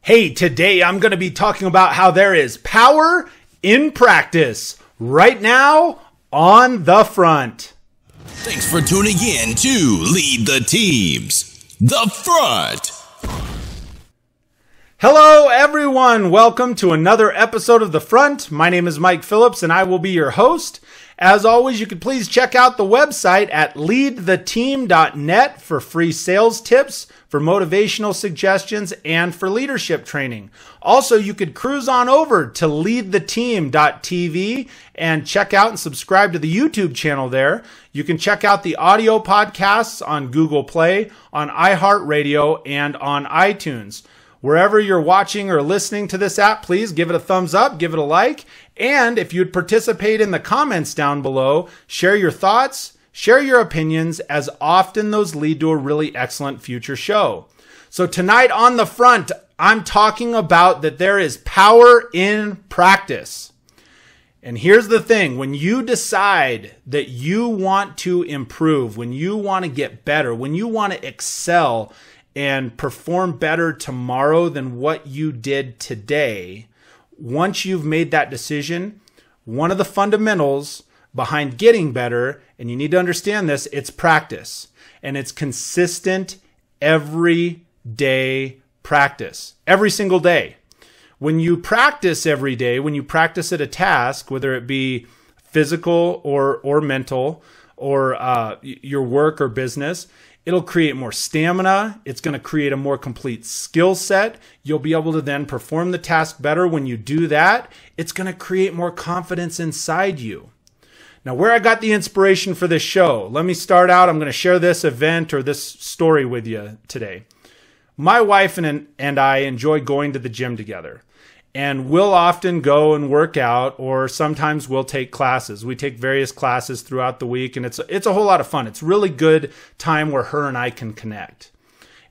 Hey, today I'm going to be talking about how there is power in practice right now on the front. Thanks for tuning in to Lead the Teams, The Front. Hello, everyone. Welcome to another episode of The Front. My name is Mike Phillips, and I will be your host. As always, you could please check out the website at leadtheteam.net for free sales tips, for motivational suggestions, and for leadership training. Also, you could cruise on over to leadtheteam.tv and check out and subscribe to the YouTube channel there. You can check out the audio podcasts on Google Play, on iHeartRadio, and on iTunes. Wherever you're watching or listening to this app, please give it a thumbs up, give it a like, and if you'd participate in the comments down below, share your thoughts, share your opinions, as often those lead to a really excellent future show. So tonight on the front, I'm talking about that there is power in practice. And here's the thing, when you decide that you want to improve, when you want to get better, when you want to excel and perform better tomorrow than what you did today, once you've made that decision, one of the fundamentals behind getting better, and you need to understand this, it's practice. And it's consistent everyday practice, every single day. When you practice every day, when you practice at a task, whether it be physical or mental, or your work or business, it'll create more stamina. It's going to create a more complete skill set. You'll be able to then perform the task better. When you do that, it's going to create more confidence inside you. Now, where I got the inspiration for this show, let me start out. I'm going to share this event or this story with you today. My wife and I enjoy going to the gym together. And we'll often go and work out, or sometimes we'll take classes. We take various classes throughout the week, and it's a whole lot of fun. It's really good time where her and I can connect.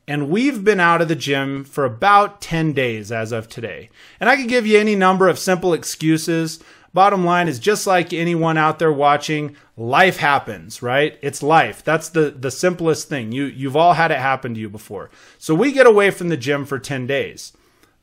And we've been out of the gym for about 10 days as of today. And I could give you any number of simple excuses. Bottom line is, just like anyone out there watching, life happens, right? It's life. That's the simplest thing. You've all had it happen to you before. So we get away from the gym for 10 days.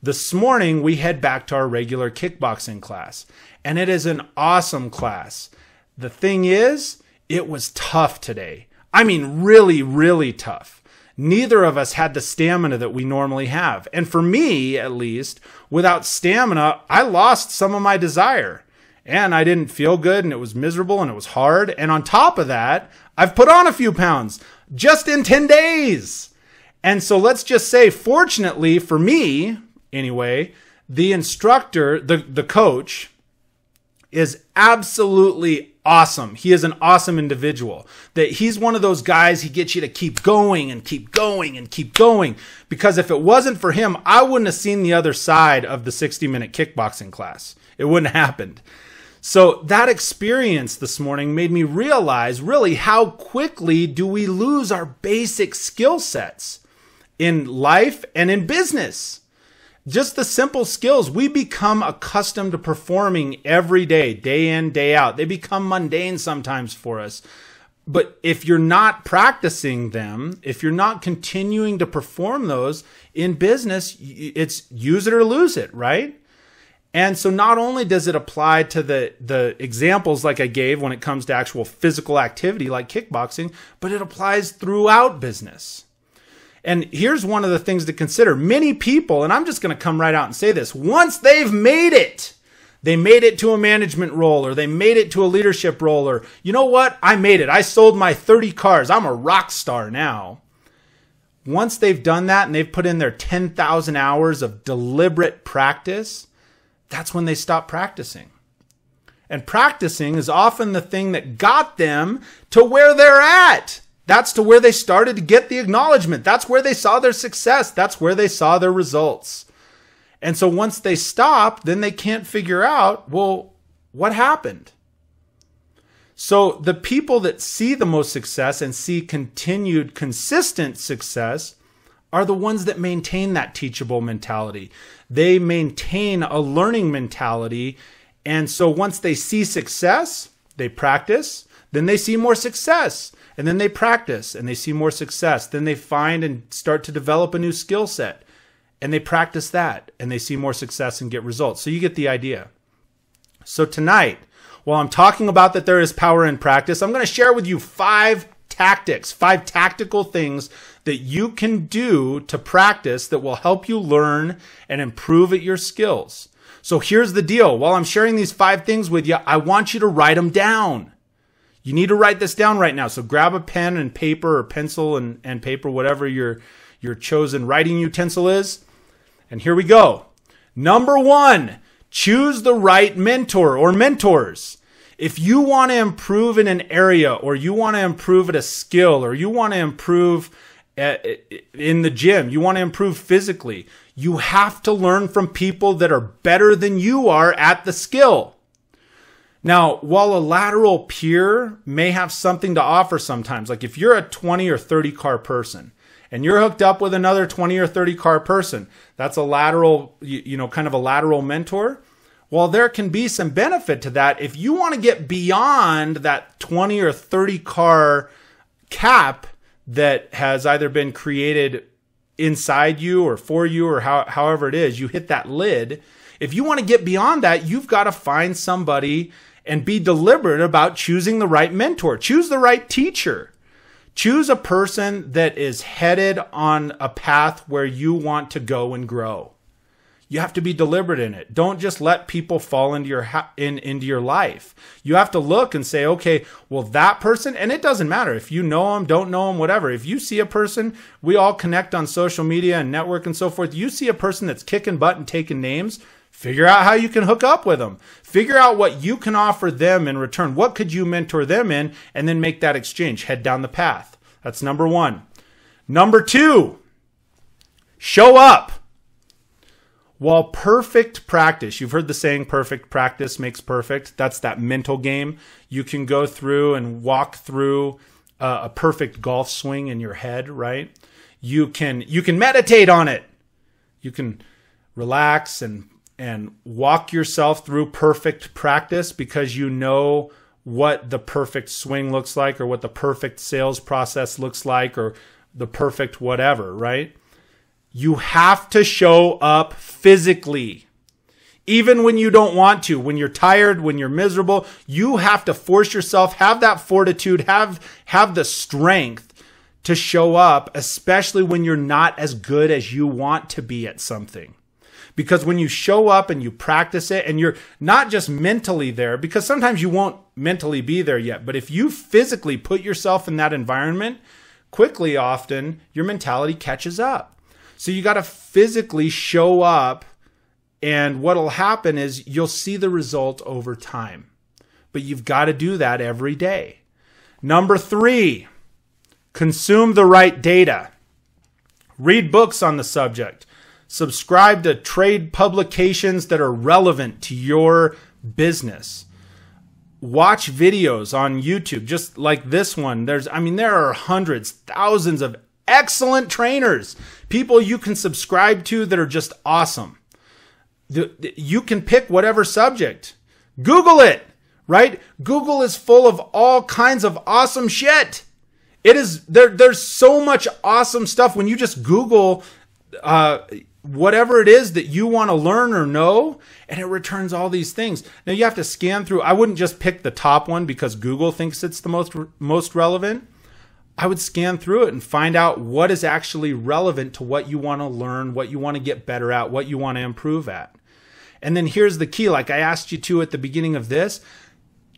This morning, we head back to our regular kickboxing class, and it is an awesome class. The thing is, it was tough today. I mean, really, really tough. Neither of us had the stamina that we normally have. And for me, at least, without stamina, I lost some of my desire. And I didn't feel good, and it was miserable, and it was hard. And on top of that, I've put on a few pounds just in 10 days. And so let's just say, fortunately for me, anyway, the instructor, the coach, is absolutely awesome. He is an awesome individual. That he's one of those guys, he gets you to keep going and keep going and keep going. Because if it wasn't for him, I wouldn't have seen the other side of the 60-minute kickboxing class. It wouldn't have happened. So that experience this morning made me realize really how quickly do we lose our basic skill sets in life and in business. Just the simple skills we become accustomed to performing every day, day in, day out. They become mundane sometimes for us. But if you're not practicing them, if you're not continuing to perform those in business, it's use it or lose it, right? And so not only does it apply to the examples like I gave when it comes to actual physical activity like kickboxing, but it applies throughout business. And here's one of the things to consider. Many people, and I'm just going to come right out and say this, once they've made it, they made it to a management role, or they made it to a leadership role, or you know what? I made it. I sold my 30 cars. I'm a rock star now. Once they've done that and they've put in their 10,000 hours of deliberate practice, that's when they stop practicing. And practicing is often the thing that got them to where they're at. That's to where they started to get the acknowledgement. That's where they saw their success. That's where they saw their results. And so once they stop, then they can't figure out, well, what happened? So the people that see the most success and see continued consistent success are the ones that maintain that teachable mentality. They maintain a learning mentality. And so once they see success, they practice, then they see more success. And then they practice and they see more success. Then they find and start to develop a new skill set. and they practice that and they see more success and get results. So you get the idea. So tonight, while I'm talking about that there is power in practice, I'm going to share with you 5 tactics, 5 tactical things that you can do to practice that will help you learn and improve at your skills. So here's the deal. While I'm sharing these 5 things with you, I want you to write them down. You need to write this down right now. So grab a pen and paper or pencil and paper, whatever your chosen writing utensil is. And here we go. Number 1, choose the right mentor or mentors. If you want to improve in an area, or you want to improve at a skill, or you want to improve in the gym, you want to improve physically, you have to learn from people that are better than you are at the skill. Now, while a lateral peer may have something to offer sometimes, like if you're a 20 or 30 car person and you're hooked up with another 20 or 30 car person, that's a lateral, kind of a lateral mentor. Well, there can be some benefit to that. If you want to get beyond that 20 or 30 car cap that has either been created inside you or for you, or however it is, you hit that lid. If you want to get beyond that, you've got to find somebody and be deliberate about choosing the right mentor. Choose the right teacher. Choose a person that is headed on a path where you want to go and grow. You have to be deliberate in it. Don't just let people fall into your life. You have to look and say, okay, well, that person, and it doesn't matter if you know them, don't know them, whatever. If you see a person, we all connect on social media and network and so forth. You see a person that's kicking butt and taking names, figure out how you can hook up with them. Figure out what you can offer them in return. What could you mentor them in? And then make that exchange. Head down the path. That's number 1. Number 2, show up. While perfect practice, you've heard the saying, perfect practice makes perfect. That's that mental game. You can go through and walk through a perfect golf swing in your head, right? You can meditate on it. You can relax and walk yourself through perfect practice because you know what the perfect swing looks like, or what the perfect sales process looks like, or the perfect whatever, right? You have to show up physically. Even when you don't want to, when you're tired, when you're miserable, you have to force yourself, have that fortitude, have the strength to show up, especially when you're not as good as you want to be at something. Because when you show up and you practice it, and you're not just mentally there, because sometimes you won't mentally be there yet, but if you physically put yourself in that environment, quickly often your mentality catches up. So you got to physically show up, and what'll happen is you'll see the result over time. But you've got to do that every day. Number 3, consume the right data. Read books on the subject. Subscribe to trade publications that are relevant to your business. Watch videos on YouTube, just like this one. There are hundreds, thousands of excellent trainers, people you can subscribe to that are just awesome. You can pick whatever subject. Google it, right? Google is full of all kinds of awesome shit. There's so much awesome stuff when you just Google whatever it is that you want to learn or know, and it returns all these things. Now you have to scan through. I wouldn't just pick the top one because Google thinks it's the most relevant. I would scan through it and find out what is actually relevant to what you want to learn, what you want to get better at, what you want to improve at. And then here's the key, like I asked you to at the beginning of this,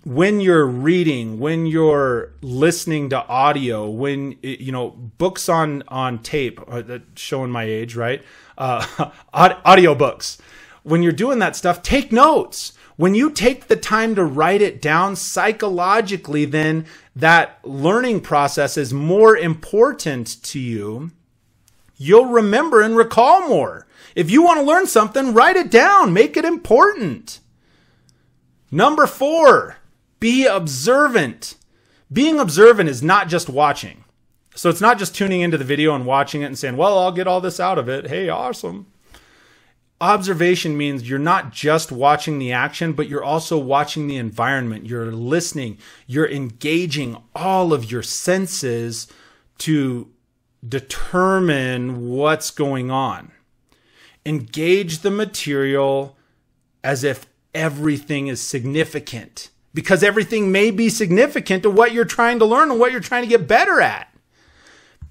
when you're reading, when you're listening to audio, when, books on tape, showing my age, right? Audio books. When you're doing that stuff, take notes. When you take the time to write it down psychologically, then that learning process is more important to you. You'll remember and recall more. If you want to learn something, write it down. Make it important. Number 4, be observant. Being observant is not just watching. So it's not just tuning into the video and watching it and saying, well, I'll get all this out of it. Hey, awesome. Observation means you're not just watching the action, but you're also watching the environment. You're listening. You're engaging all of your senses to determine what's going on. Engage the material as if everything is significant, because everything may be significant to what you're trying to learn and what you're trying to get better at.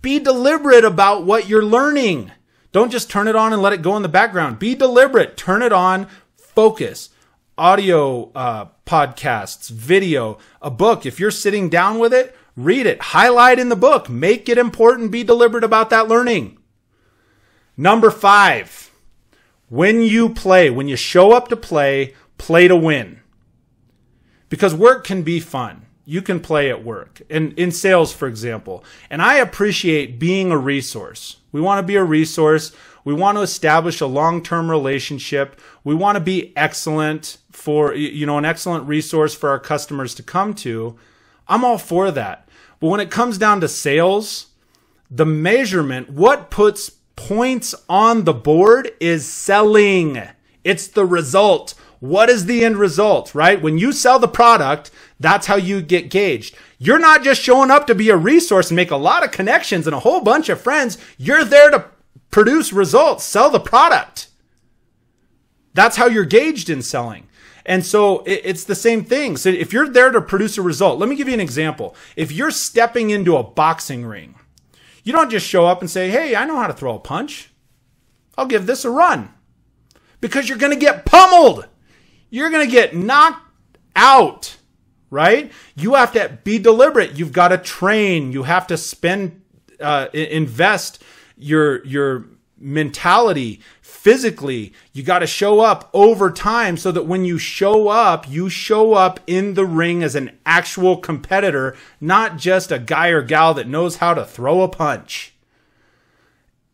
Be deliberate about what you're learning. Don't just turn it on and let it go in the background. Be deliberate. Turn it on. Focus. Audio podcasts, video, a book. If you're sitting down with it, read it. Highlight in the book. Make it important. Be deliberate about that learning. Number 5, when you show up to play to win. Because work can be fun. You can play at work. And in sales, for example. And I appreciate being a resource. We want to be a resource. We want to establish a long-term relationship. We want to be excellent for, an excellent resource for our customers to come to. I'm all for that. But when it comes down to sales, the measurement, what puts points on the board is selling. It's the result. What is the end result, right? When you sell the product, that's how you get gauged. You're not just showing up to be a resource and make a lot of connections and a whole bunch of friends. You're there to produce results, sell the product. That's how you're gauged in selling. And so it's the same thing. So if you're there to produce a result, let me give you an example. If you're stepping into a boxing ring, you don't just show up and say, hey, I know how to throw a punch. I'll give this a run. Because you're going to get pummeled. You're going to get knocked out, right? You have to be deliberate. You've got to train. You have to invest your mentality physically. You got to show up over time so that when you show up in the ring as an actual competitor, not just a guy or gal that knows how to throw a punch.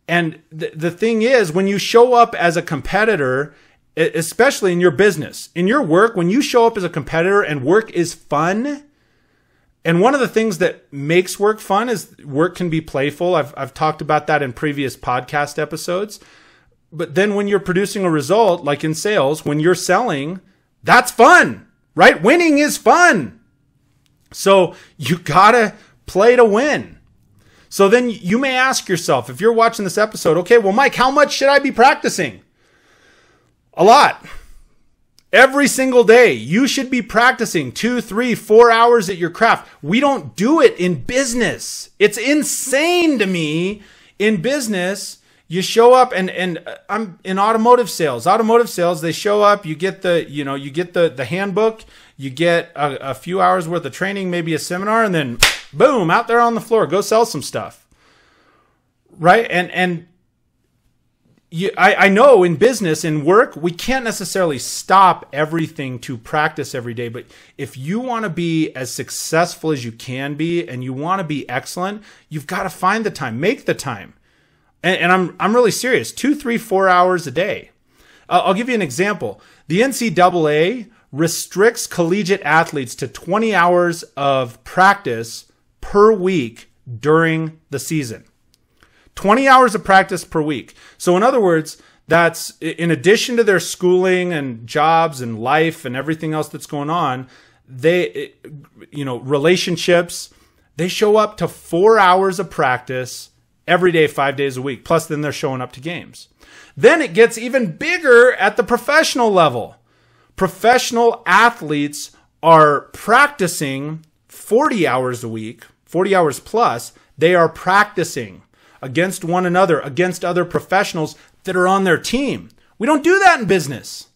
And the thing is, when you show up as a competitor, especially in your business, in your work, when you show up as a competitor and work is fun, and one of the things that makes work fun is work can be playful. I've talked about that in previous podcast episodes. But then when you're producing a result, like in sales, when you're selling, that's fun, right? Winning is fun. So you gotta play to win. So then you may ask yourself, if you're watching this episode, okay, well, Mike, how much should I be practicing? A lot. Every single day, you should be practicing 2, 3, 4 hours at your craft. We don't do it in business. It's insane to me. In business, you show up and I'm in automotive sales. Automotive sales, they show up, you get the handbook, you get a few hours worth of training, maybe a seminar, and then boom, out there on the floor, go sell some stuff. Right? I know in business, in work, we can't necessarily stop everything to practice every day. But if you want to be as successful as you can be and you want to be excellent, you've got to find the time, make the time. And I'm really serious. 2, 3, 4 hours a day. I'll give you an example. The NCAA restricts collegiate athletes to 20 hours of practice per week during the season. 20 hours of practice per week. So in other words, that's in addition to their schooling and jobs and life and everything else that's going on, relationships, they show up to 4 hours of practice every day, 5 days a week. Plus then they're showing up to games. Then it gets even bigger at the professional level. Professional athletes are practicing 40 hours a week, 40 hours plus. They are practicing against one another, against other professionals that are on their team. We don't do that in business.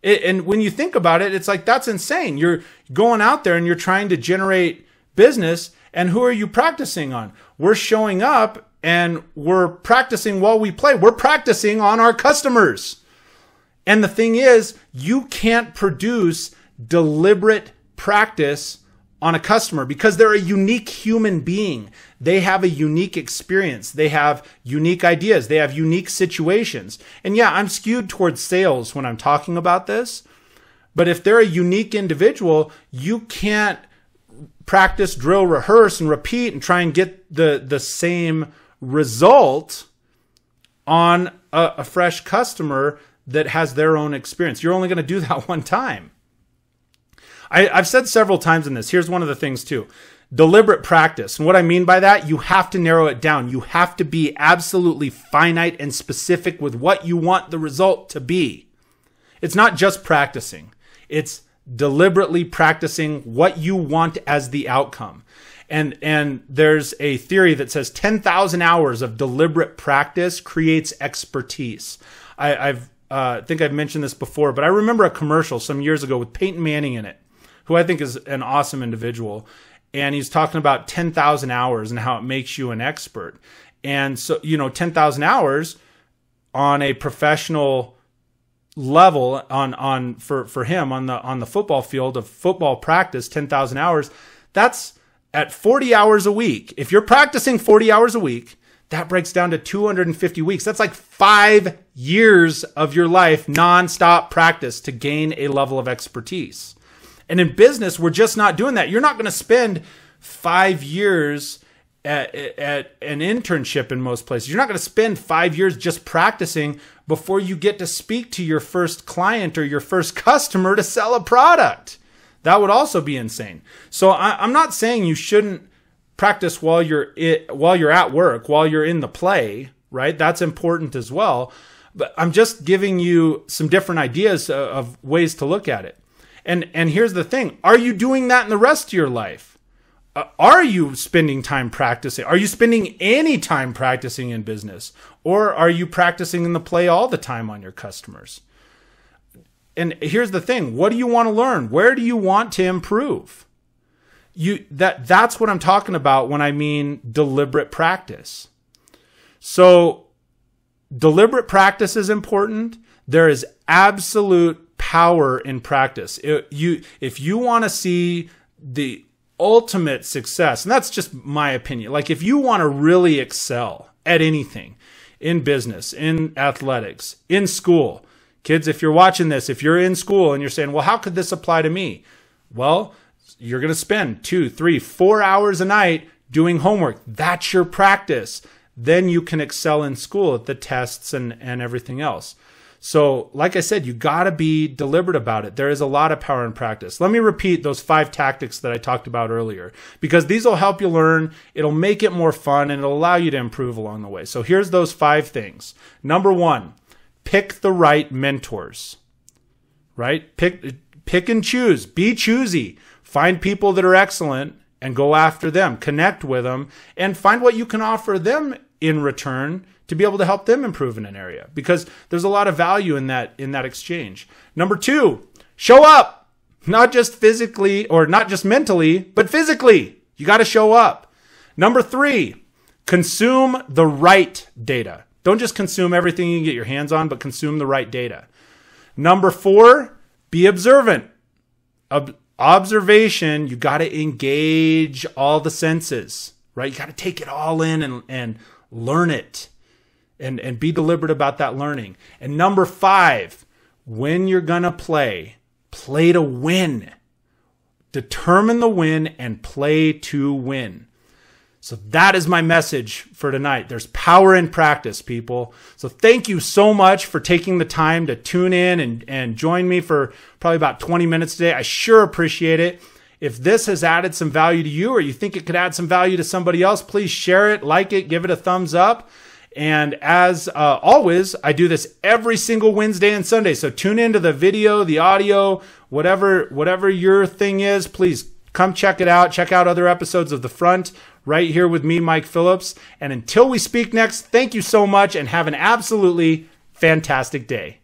And when you think about it, it's like, that's insane. You're going out there and you're trying to generate business. And who are you practicing on? We're showing up and we're practicing while we play. We're practicing on our customers. And the thing is, you can't produce deliberate practice on a customer because they're a unique human being. They have a unique experience. They have unique ideas. They have unique situations. And yeah, I'm skewed towards sales when I'm talking about this. But if they're a unique individual, you can't practice, drill, rehearse, and repeat and try and get the same result on a fresh customer that has their own experience. You're only going to do that one time. I've said several times in this. Here's one of the things too. Deliberate practice. And what I mean by that, you have to narrow it down. You have to be absolutely finite and specific with what you want the result to be. It's not just practicing. It's deliberately practicing what you want as the outcome. And there's a theory that says 10,000 hours of deliberate practice creates expertise. I think I've mentioned this before, but I remember a commercial some years ago with Peyton Manning in it, who I think is an awesome individual. And he's talking about 10,000 hours and how it makes you an expert. And so, 10,000 hours on a professional level for him on the football field of football practice, 10,000 hours, that's at 40 hours a week. If you're practicing 40 hours a week, that breaks down to 250 weeks. That's like 5 years of your life nonstop practice to gain a level of expertise. And in business, we're just not doing that. You're not going to spend 5 years at an internship in most places. You're not going to spend 5 years just practicing before you get to speak to your first client or your first customer to sell a product. That would also be insane. So I'm not saying you shouldn't practice while you're at work, while you're in the play, right? That's important as well. But I'm just giving you some different ideas of ways to look at it. And here's the thing. Are you doing that in the rest of your life? Are you spending time practicing? Are you spending any time practicing in business? Or are you practicing in the play all the time on your customers? And here's the thing. What do you want to learn? Where do you want to improve? That's what I'm talking about when I mean deliberate practice. So deliberate practice is important. There is absolute power in practice. If you want to see the ultimate success, and that's just my opinion, like if you want to really excel at anything in business, in athletics, in school, kids, if you're watching this, if you're in school and you're saying, well, how could this apply to me? Well, you're going to spend 2, 3, 4 hours a night doing homework. That's your practice. Then you can excel in school at the tests and everything else. So like I said, you got to be deliberate about it. There is a lot of power in practice. Let me repeat those 5 tactics that I talked about earlier, because these will help you learn. It'll make it more fun and it'll allow you to improve along the way. So here's those 5 things. Number 1, pick the right mentors, right? Pick and choose. Be choosy. Find people that are excellent and go after them. Connect with them and find what you can offer them in return to be able to help them improve in an area, because there's a lot of value in that exchange. Number 2, show up, not just physically or not just mentally, but physically. You got to show up. Number 3, consume the right data. Don't just consume everything you can get your hands on, but consume the right data. Number 4, be observant. Observation, you got to engage all the senses, right? You got to take it all in and learn it. And be deliberate about that learning. And number 5, when you're going to play to win. Determine the win and play to win. So that is my message for tonight. There's power in practice, people. So thank you so much for taking the time to tune in and join me for probably about 20 minutes today. I sure appreciate it. If this has added some value to you, or you think it could add some value to somebody else, please share it, like it, give it a thumbs up. And as always, I do this every single Wednesday and Sunday. So tune into the video, the audio, whatever your thing is, please come check it out. Check out other episodes of The Front right here with me, Mike Phillips. And until we speak next, thank you so much and have an absolutely fantastic day.